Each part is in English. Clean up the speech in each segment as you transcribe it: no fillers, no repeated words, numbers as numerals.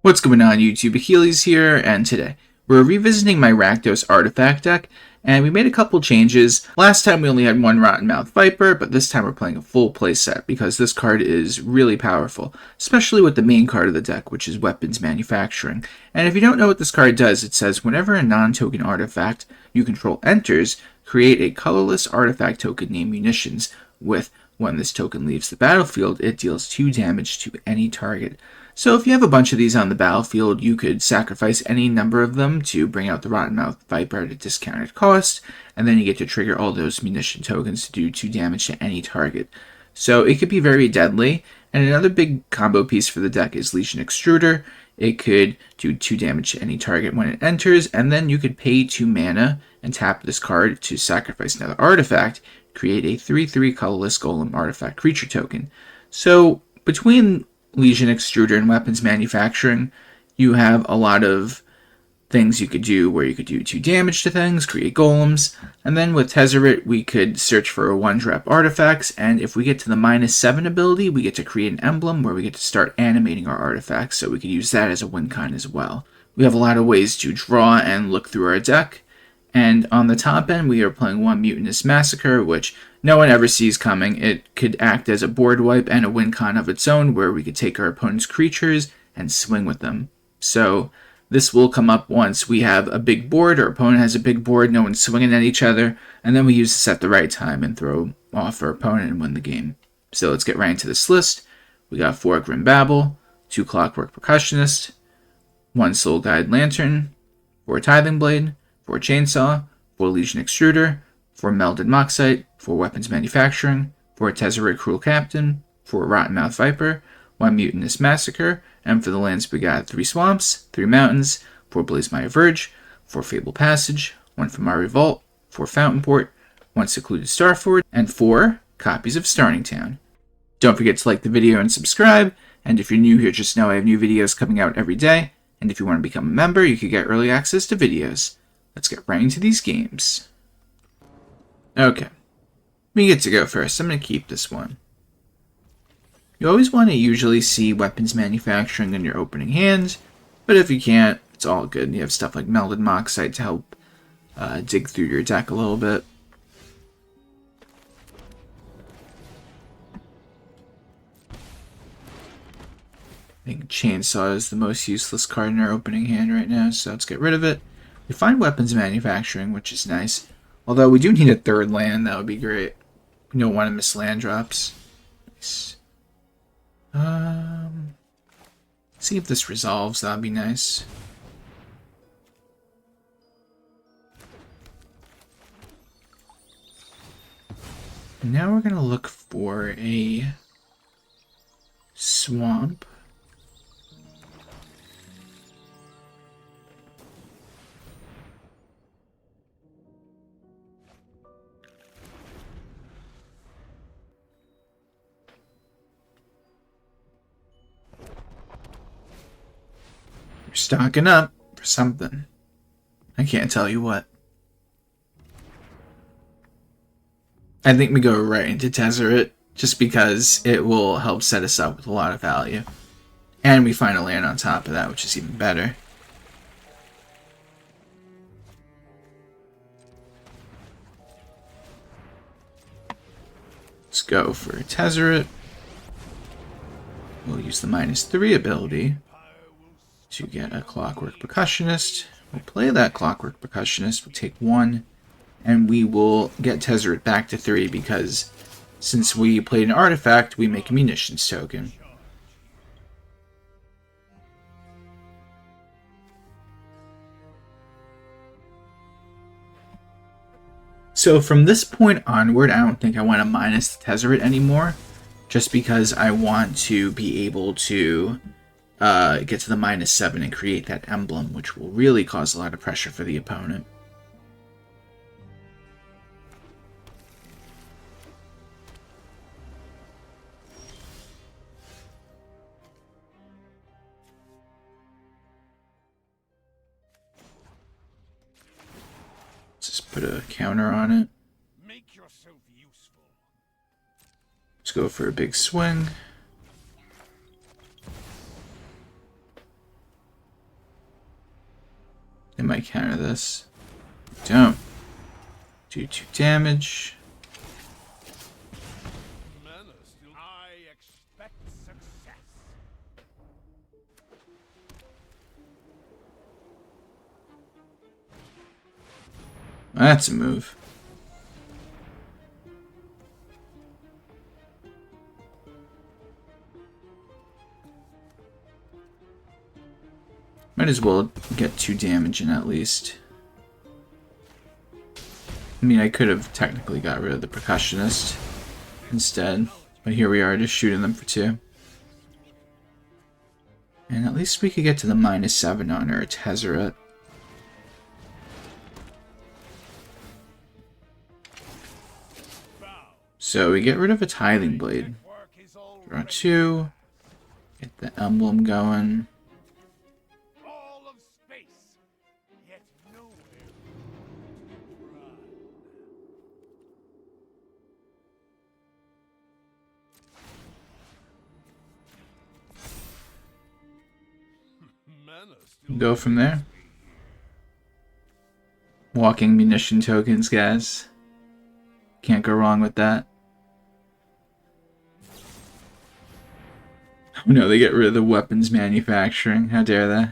What's going on YouTube? Achilles here, and today we're revisiting my Rakdos artifact deck, and we made a couple changes. Last time we only had one Rottenmouth Viper, but this time we're playing a full playset because this card is really powerful, especially with the main card of the deck, which is Weapons Manufacturing. And if you don't know what this card does, it says whenever a non-token artifact you control enters, create a colorless artifact token named Munitions with when this token leaves the battlefield, it deals 2 damage to any target. So if you have a bunch of these on the battlefield, you could sacrifice any number of them to bring out the Rottenmouth Viper at a discounted cost, and then you get to trigger all those munition tokens to do 2 damage to any target. So it could be very deadly, and another big combo piece for the deck is Legion Extruder. It could do 2 damage to any target when it enters, and then you could pay 2 mana and tap this card to sacrifice another artifact, create a 3/3 colorless golem artifact creature token. So between Legion Extruder and Weapons Manufacturing, you have a lot of things you could do where you could do 2 damage to things, create golems, and then with Tezzeret we could search for 1-drop artifacts, and if we get to the -7 ability, we get to create an emblem where we get to start animating our artifacts, so we could use that as a win con as well. We have a lot of ways to draw and look through our deck, and on the top end we are playing one Mutinous Massacre, which no one ever sees coming. It could act as a board wipe and a win con of its own, where we could take our opponent's creatures and swing with them. So this will come up once we have a big board, our opponent has a big board, no one's swinging at each other, and then we use this at the right time and throw off our opponent and win the game. So let's get right into this list. We got 4 Grim Bauble, 2 Clockwork Percussionist, 1 Soul Guide Lantern, 4 Tithing Blade, 4 Chainsaw, 4 Legion Extruder, 4 Melded Moxite, 4 Weapons Manufacturing, 4 Tezzeret Cruel Captain, 4 Rottenmouth Viper, 1 Mutinous Massacre, and for the lands we got 3 Swamps, 3 Mountains, 4 Blazemire Verge, 4 Fabled Passage, 1 Fomori Vault, 4 Fountainport, 1 Secluded Starforge, and 4 copies of Starting Town. Don't forget to like the video and subscribe, and if you're new here, just know I have new videos coming out every day, and if you want to become a member, you can get early access to videos. Let's get right into these games. Okay, we get to go first. I'm going to keep this one. You always want to usually see Weapons Manufacturing in your opening hand, but if you can't, it's all good. You have stuff like Melded Moxite to help dig through your deck a little bit. I think Chainsaw is the most useless card in our opening hand right now, so let's get rid of it. We find Weapons Manufacturing, which is nice. Although we do need a 3rd land, that would be great. We don't want to miss land drops. Nice. See if this resolves, that'd be nice. Now we're gonna look for a swamp. Stocking up for something. I can't tell you what. I think we go right into Tezzeret just because it will help set us up with a lot of value. And we find a land on top of that, which is even better. Let's go for Tezzeret. We'll use the -3 ability to get a Clockwork Percussionist. We'll play that Clockwork Percussionist, we'll take 1, and we will get Tezzeret back to 3 because since we played an artifact, we make a munitions token. So from this point onward, I don't think I want to minus the Tezzeret anymore, just because I want to be able to get to the -7 and create that emblem, which will really cause a lot of pressure for the opponent. Let's just put a counter on it. Make yourself useful. Let's go for a big swing. might counter this. Don't. Do 2 damage. I expect success. That's a move. Might as well get 2 damage in at least. I mean, I could have technically got rid of the Percussionist instead, but here we are just shooting them for 2. And at least we could get to the -7 on our Tezzeret. So we get rid of a Tithing Blade. Draw 2. Get the emblem going. All of space, yet nowhere. Go from there. Walking munition tokens, guys. Can't go wrong with that. Oh no, they get rid of the weapons manufacturing. How dare they?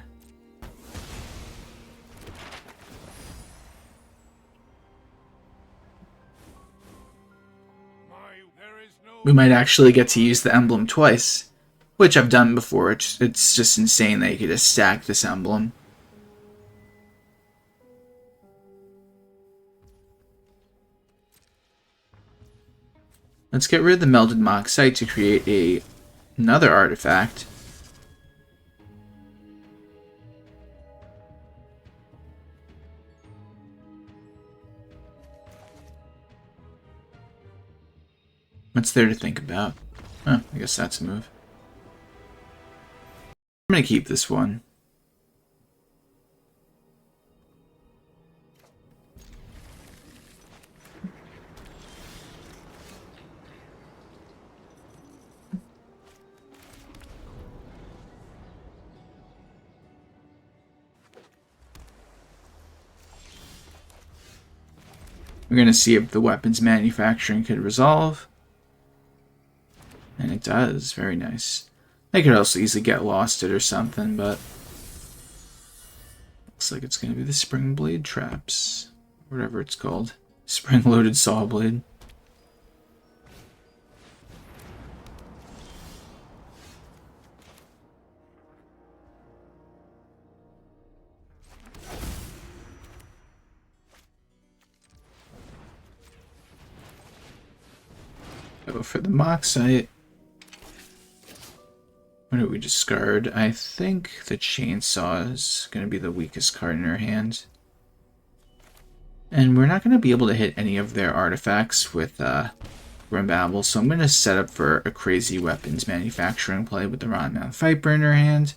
We might actually get to use the emblem twice, which I've done before. It's just insane that you could just stack this emblem. Let's get rid of the Melded Moxite to create another artifact. What's there to think about? Oh, I guess that's a move. I'm gonna keep this one. We're gonna see if the weapons manufacturing could resolve. And it does. Very nice. They could also easily get lost it or something, but looks like it's going to be the Spring Blade Traps. Whatever it's called. Spring-loaded Saw Blade. Go for the Moxite. What did we discard? I think the Chainsaw is going to be the weakest card in our hand. And we're not going to be able to hit any of their artifacts with Grim Bauble, so I'm going to set up for a crazy weapons manufacturing play with the Rottenmouth Viper in our hand.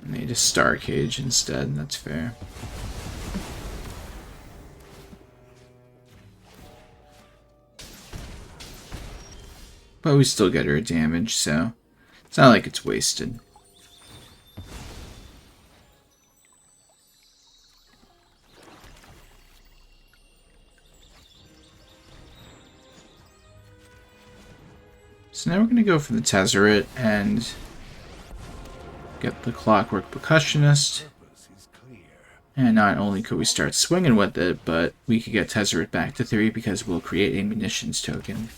And they just Star Cage instead, that's fair. But we still get her damage, so it's not like it's wasted. So now we're going to go for the Tezzeret and get the Clockwork Percussionist. And not only could we start swinging with it, but we could get Tezzeret back to 3 because we'll create a munitions token.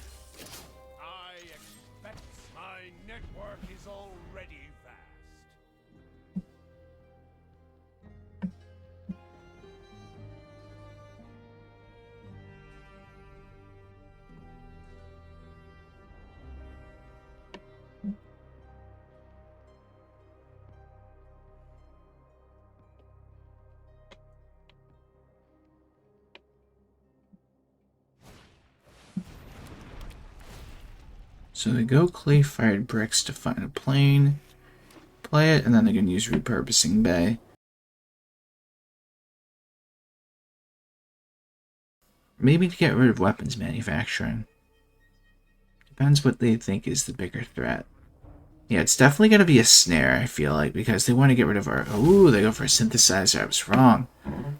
So they go clay-fired bricks to find a plane, play it, and then they can use Repurposing Bay. Maybe to get rid of weapons manufacturing. Depends what they think is the bigger threat. Yeah, it's definitely going to be a snare, I feel like, because they want to get rid of our... Ooh, they go for a synthesizer. I was wrong.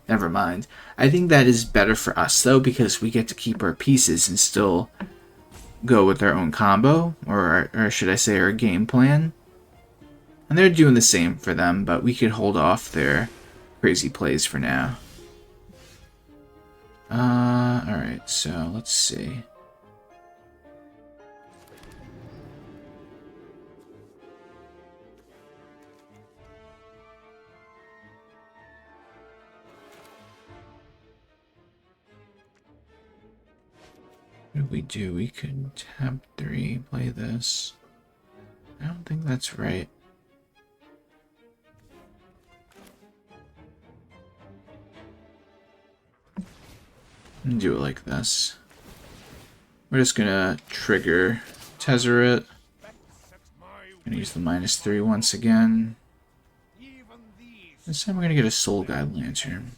Never mind. I think that is better for us, though, because we get to keep our pieces and still go with our own combo, or should I say our game plan. And they're doing the same for them, but we could hold off their crazy plays for now. Alright, so let's see. What do we do? We could tap 3, play this. I don't think that's right. And do it like this. We're just gonna trigger Tezzeret. Gonna use the -3 once again. This time we're gonna get a Soul Guide Lantern.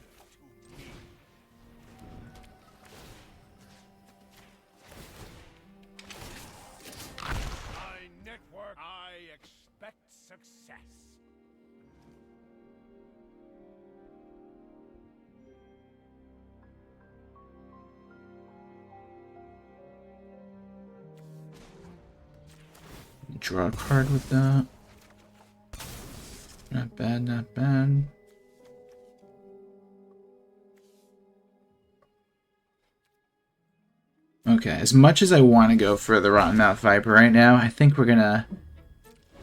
I expect success. Draw a card with that. Not bad, not bad. Okay, as much as I want to go for the Rottenmouth Viper right now, I think we're gonna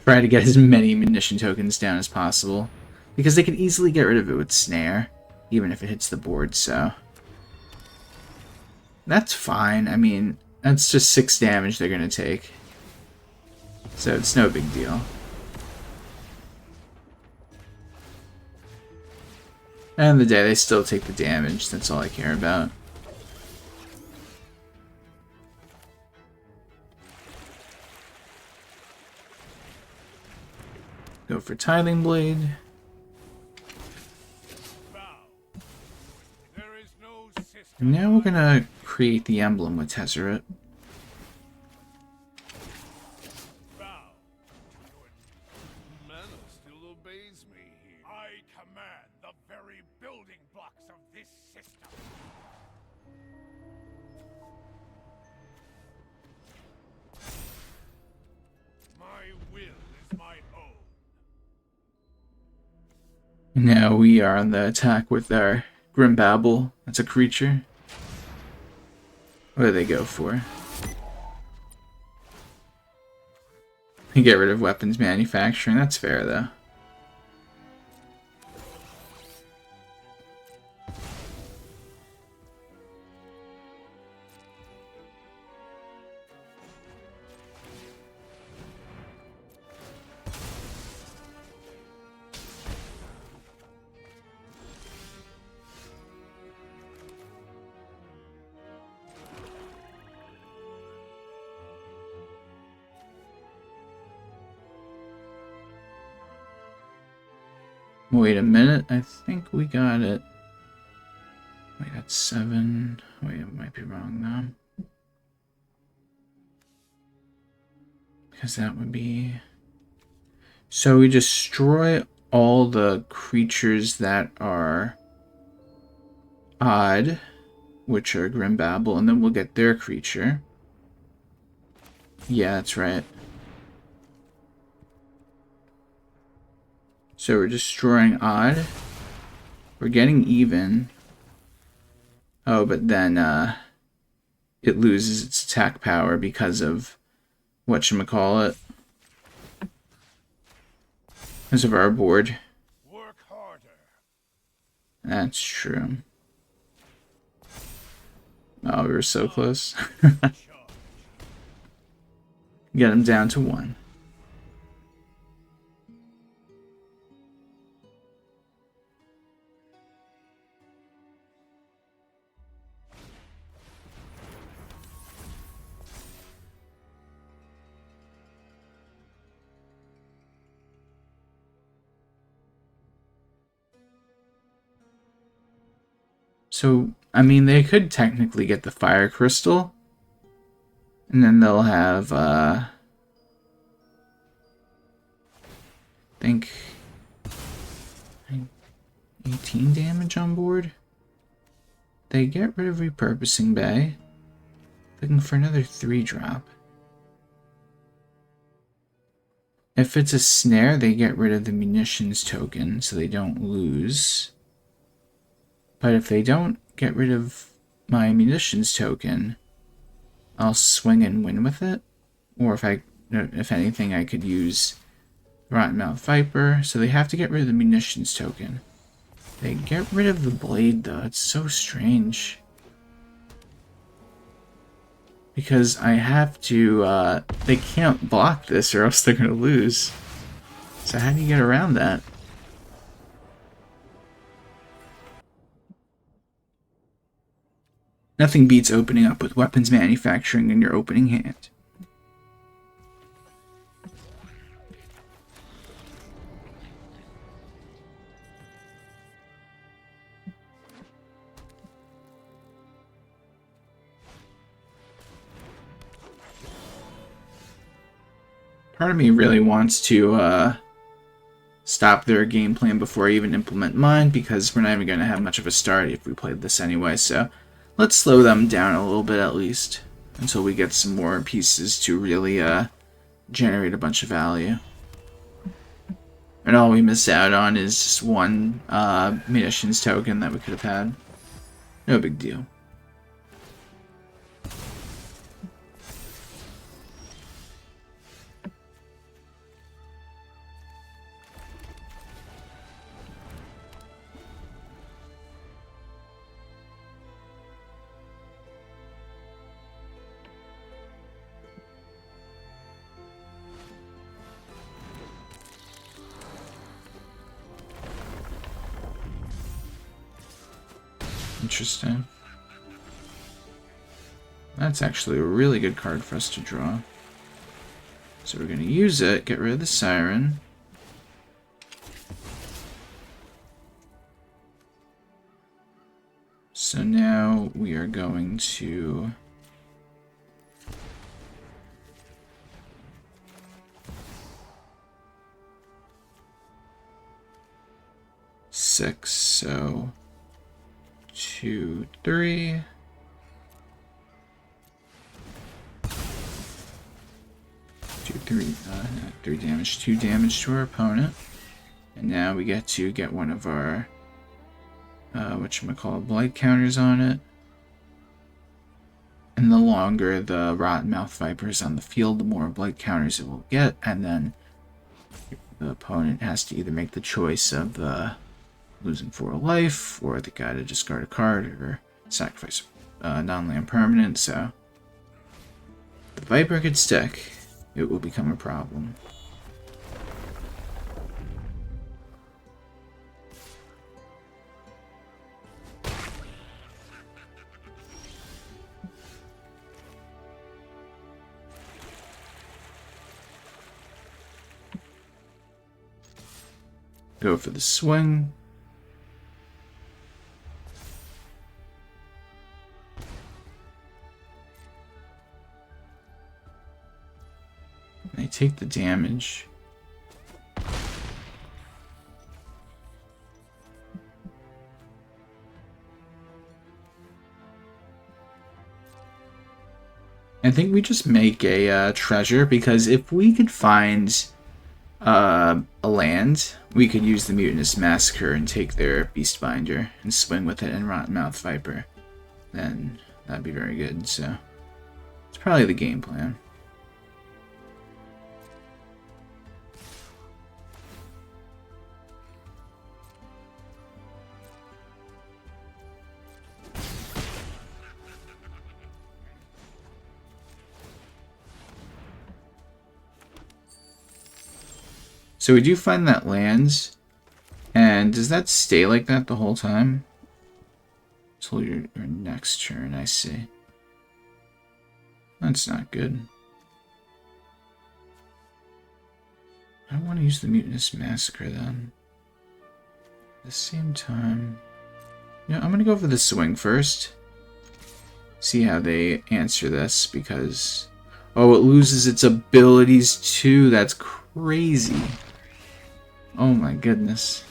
try to get as many munition tokens down as possible. Because they can easily get rid of it with Snare, even if it hits the board, so... That's fine. I mean, that's just 6 damage they're gonna take. So it's no big deal. At the end of the day, they still take the damage. That's all I care about. Go for Tithing Blade. And now we're gonna create the emblem with Tezzeret. I command the very building blocks of this system. My will is my own. Now we are on the attack with our Grim Bauble. That's a creature. What do they go for? They get rid of weapons manufacturing. That's fair, though. Wait a minute, I think we got it. Wait, that's 7. Wait, I might be wrong now. Because that would be... So we destroy all the creatures that are odd, which are Grim Bauble, and then we'll get their creature. Yeah, that's right. So we're destroying odd. We're getting even. Oh, but then it loses its attack power because of whatchamacallit. Because of our board. Work harder. That's true. Oh, we were so close. Get him down to 1. So, I mean, they could technically get the Fire Crystal. And then they'll have, think 18 damage on board. They get rid of Repurposing Bay. Looking for another 3-drop. If it's a snare, they get rid of the munitions token so they don't lose. But if they don't get rid of my munitions token, I'll swing and win with it. Or if anything, I could use Rottenmouth Viper. So they have to get rid of the munitions token. They get rid of the blade though. It's so strange. Because I have to, they can't block this or else they're going to lose. So how do you get around that? Nothing beats opening up with weapons manufacturing in your opening hand. Part of me really wants to stop their game plan before I even implement mine, because we're not even going to have much of a start if we played this anyway, so let's slow them down a little bit at least, until we get some more pieces to really generate a bunch of value. And all we miss out on is just one munitions token that we could have had. No big deal. Interesting. That's actually a really good card for us to draw. So we're going to use it, get rid of the Siren. So now we are going to six, so 2, 3. Three damage, 2 damage to our opponent. And now we get to get one of our whatchamacallit, blight counters on it. And the longer the Rottenmouth Viper is on the field, the more blight counters it will get, and then the opponent has to either make the choice of losing 4 life, or they gotta discard a card, or sacrifice non-land permanent, so if the Viper could stick, it will become a problem. Go for the swing. They take the damage. I think we just make a treasure, because if we could find a land, we could use the Mutinous Massacre and take their Beastbinder and swing with it in Rottenmouth Viper. Then that'd be very good, so it's probably the game plan. So we do find that lands, and does that stay like that the whole time? Until your next turn, I see. That's not good. I don't want to use the Mutinous Massacre then. At the same time, yeah, I'm going to go for the swing first. See how they answer this, because... oh, it loses its abilities too. That's crazy. Oh my goodness.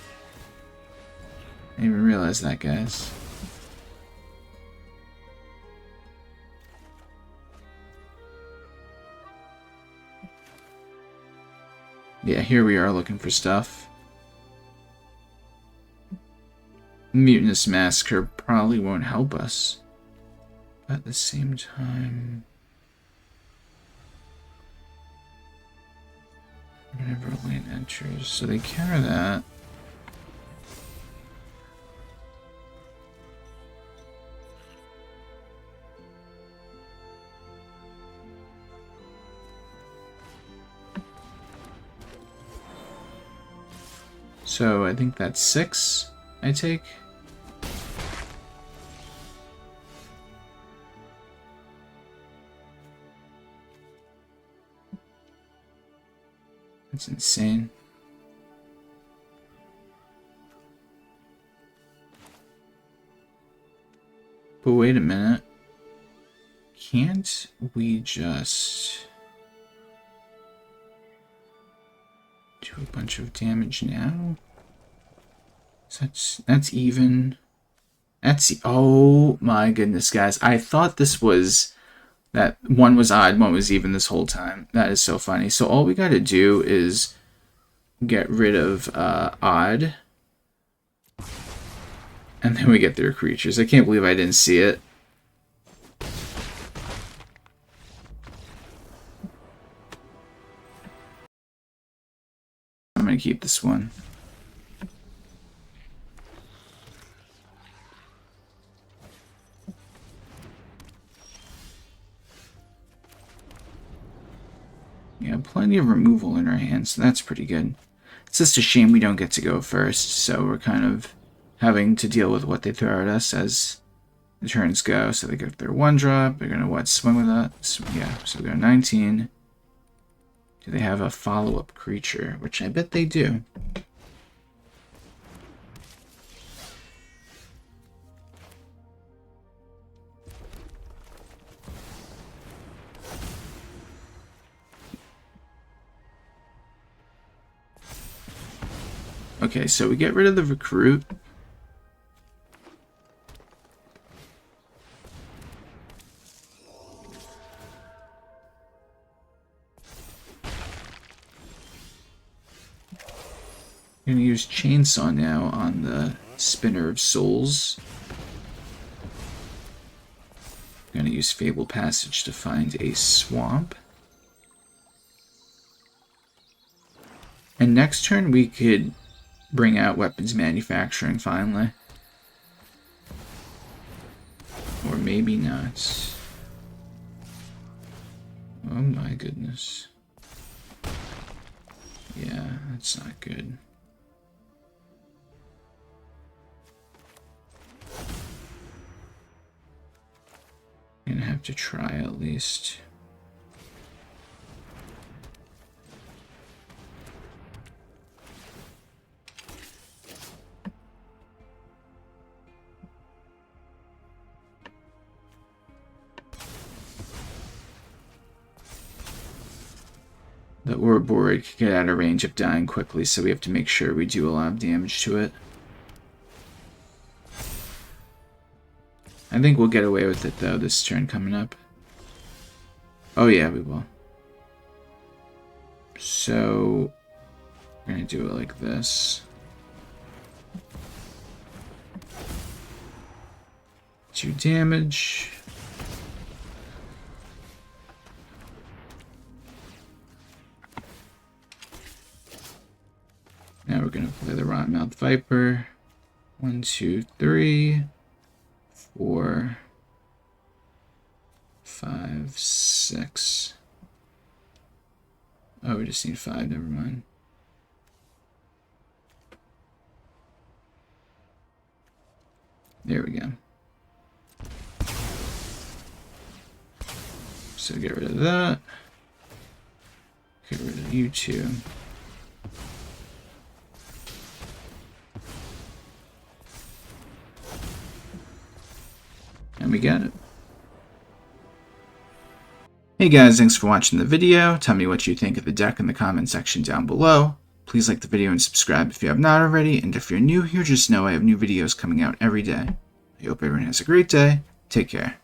I didn't even realize that, guys. Yeah, here we are looking for stuff. Mutinous Massacre probably won't help us. But at the same time... whenever a land enters, so they carry that. So I think that's 6 I take. That's insane. But wait a minute. Can't we just do a bunch of damage now? So that's even. Oh my goodness, guys. I thought this was that one was odd, one was even this whole time. That is so funny. So all we got to do is get rid of odd. And then we get their creatures. I can't believe I didn't see it. I'm going to keep this one. Yeah, plenty of removal in our hands, so that's pretty good. It's just a shame we don't get to go first, so we're kind of having to deal with what they throw at us as the turns go. So they get their 1-drop, they're going to what, swing with us? Yeah, so we go 19. Do they have a follow-up creature? Which I bet they do. Okay, so we get rid of the recruit. I'm going to use Chainsaw now on the Spinner of Souls. I'm going to use Fabled Passage to find a swamp. And next turn we could bring out weapons manufacturing finally. Or maybe not. Oh my goodness. Yeah, that's not good. I'm gonna have to try at least. The Ouroboros could get out of range of dying quickly, so we have to make sure we do a lot of damage to it. I think we'll get away with it, though, this turn coming up. Oh, yeah, we will. So, we're going to do it like this. 2 damage. Now we're going to play the Rottenmouth Viper. 1, 2, 3, 4, 5, 6. Oh, we just need 5, never mind. There we go. So get rid of that. Get rid of you two. And we got it. Hey guys, thanks for watching the video. Tell me what you think of the deck in the comment section down below. Please like the video and subscribe if you have not already, and if you're new here, just know I have new videos coming out every day. I hope everyone has a great day. Take care.